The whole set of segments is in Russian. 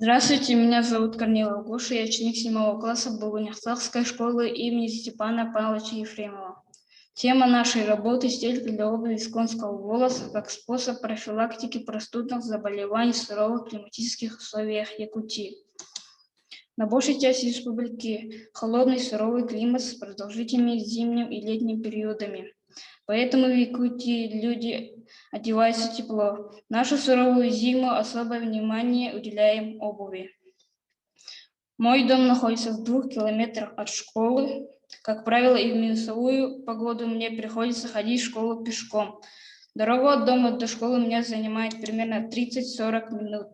Здравствуйте, меня зовут Корнилов Гоша, я ученик 7 класса Болгунихтахской школы имени Степана Павловича Ефремова. Тема нашей работы – стелька для обуви из конского волоса как способ профилактики простудных заболеваний в суровых климатических условиях Якутии. На большей части республики холодный суровый климат с продолжительными зимним и летним периодами. Поэтому в Якутии люди одеваются тепло. В нашу суровую зиму особое внимание уделяем обуви. Мой дом находится в 2 километрах от школы. Как правило, и в минусовую погоду мне приходится ходить в школу пешком. Дорога от дома до школы у меня занимает примерно 30-40 минут.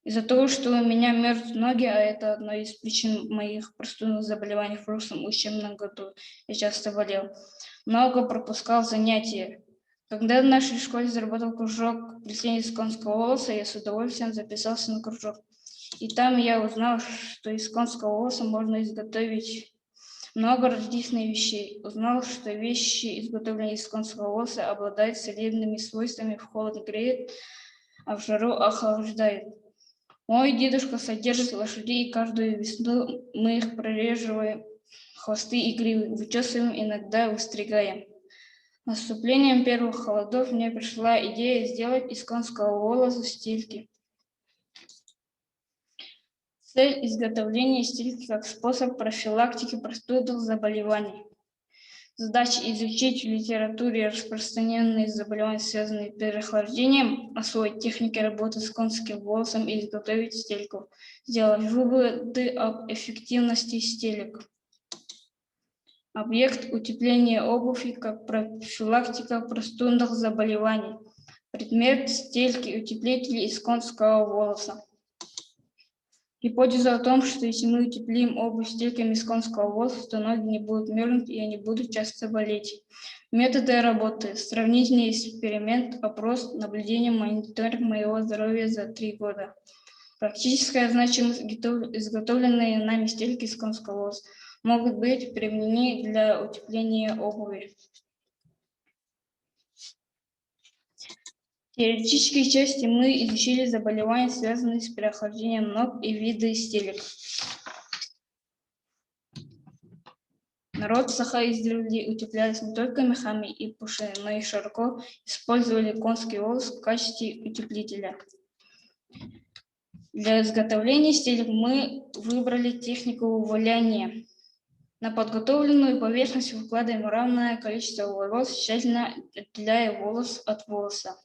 Из-за того, что у меня мерзнут ноги, а это одна из причин моих простудных заболеваний в прошлом учебном году, я часто болел, много пропускал занятия. Когда в нашей школе заработал кружок плетения из конского волоса, я с удовольствием записался на кружок. И там я узнал, что из конского волоса можно изготовить много различных вещей. Узнал, что вещи, изготовленные из конского волоса, обладают целебными свойствами: в холод греет, а в жару охлаждает. Мой дедушка содержит лошадей, и каждую весну мы их прореживаем, хвосты и гривы, вычесываем, иногда выстригаем. С наступлением первых холодов мне пришла идея сделать из конского волоса стельки. Цель изготовления стельки как способ профилактики простудных заболеваний. Задача изучить в литературе распространенные заболевания, связанные с переохлаждением, освоить техники работы с конским волосом и изготовить стельку. Сделать выводы об эффективности стелек. Объект утепления обуви как профилактика простудных заболеваний. Предмет стельки утеплители из конского волоса. Гипотеза о том, что если мы утеплим обувь стельками из конского волоса, то ноги не будут мерзнуть и они будут часто болеть. Методы работы. Сравнительный эксперимент, опрос, наблюдение, мониторинг моего здоровья за 3 года. Практическая значимость: изготовленные нами стельки из конского волоса могут быть применены для утепления обуви. В теоретической части мы изучили заболевания, связанные с переохлаждением ног, и виды стелек. Народ Саха издревле утеплялись не только мехами и пушиной, но и широко использовали конский волос в качестве утеплителя. Для изготовления стелек мы выбрали технику валяния. На подготовленную поверхность выкладываем равное количество волос, тщательно отделяя волос от волоса.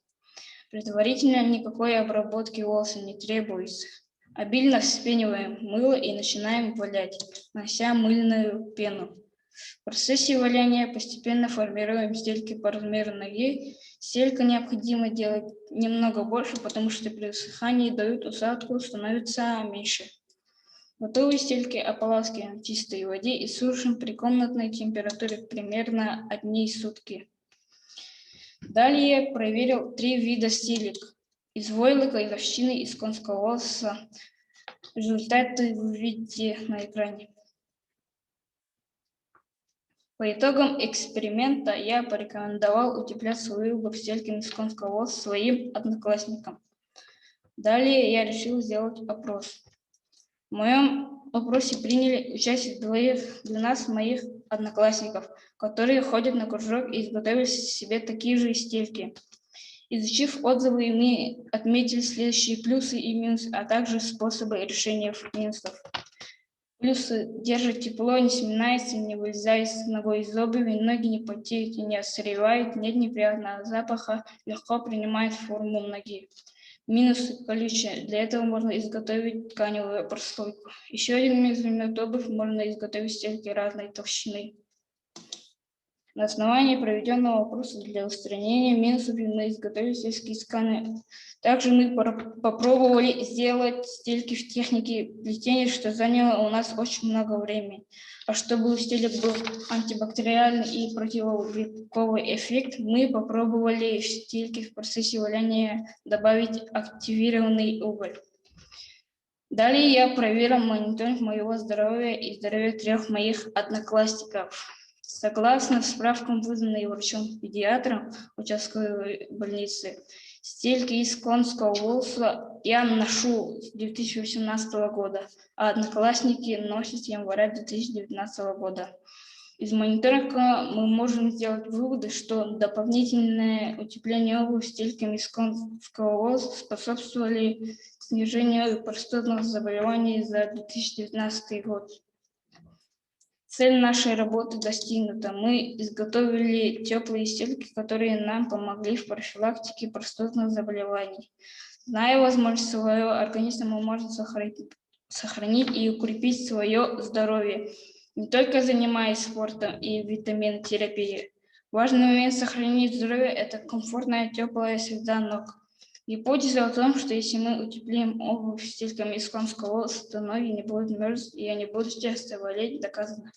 Предварительно никакой обработки волоса не требуется. Обильно вспениваем мыло и начинаем валять, нанося мыльную пену. В процессе валяния постепенно формируем стельки по размеру ноги. Стелька необходимо делать немного больше, потому что при высыхании дают усадку, становится меньше. Готовые стельки ополаскиваем в чистой воде и сушим при комнатной температуре примерно 1 сутки. Далее проверил 3 вида стелек: из войлока, из овчины, из конского волоса. Результаты вы видите на экране. По итогам эксперимента я порекомендовал утеплять свою обувь стельками из конского волоса своим одноклассникам. Далее я решил сделать опрос. В моем опросе приняли участие 12 моих одноклассников, которые ходят на кружок и изготовили себе такие же стельки. Изучив отзывы, мы отметили следующие плюсы и минусы, а также способы решения минусов. Плюсы: держит тепло, не сминается, не вылезает с ногой из обуви, ноги не потеют и не отсыревают, нет неприятного запаха, легко принимает форму ноги. Минусы: колючее. Для этого можно изготовить тканевую прослойку. Еще один минус: обувь можно изготовить стельки разной толщины. На основании проведенного опроса для устранения минусов мы изготовили стельки из ткани. Также мы попробовали сделать стельки в технике плетения, что заняло у нас очень много времени. А чтобы у стелек был антибактериальный и противогрибковый эффект, мы попробовали в стельки в процессе валяния добавить активированный уголь. Далее я проверил мониторинг моего здоровья и здоровья 3 моих одноклассников. Согласно справкам, выданным врачом-педиатром участковой больницы, Стельки из конского волоса я ношу с 2018 года, а одноклассники носят с января 2019 года. Из мониторинга мы можем сделать выводы, что дополнительное утепление обуви стельками из конского волоса способствовали снижению простудных заболеваний за 2019 год. Цель нашей работы достигнута. Мы изготовили теплые стельки, которые нам помогли в профилактике простудных заболеваний. Зная возможность своего организма, мы можем сохранить и укрепить свое здоровье, не только занимаясь спортом и витаминотерапией. Важный момент сохранить здоровье – это комфортная теплая среда ног. Гипотеза о том, что если мы утеплим обувь стельками из конского волоса, то ноги не будут мерзнуть и они будут часто болеть, доказана.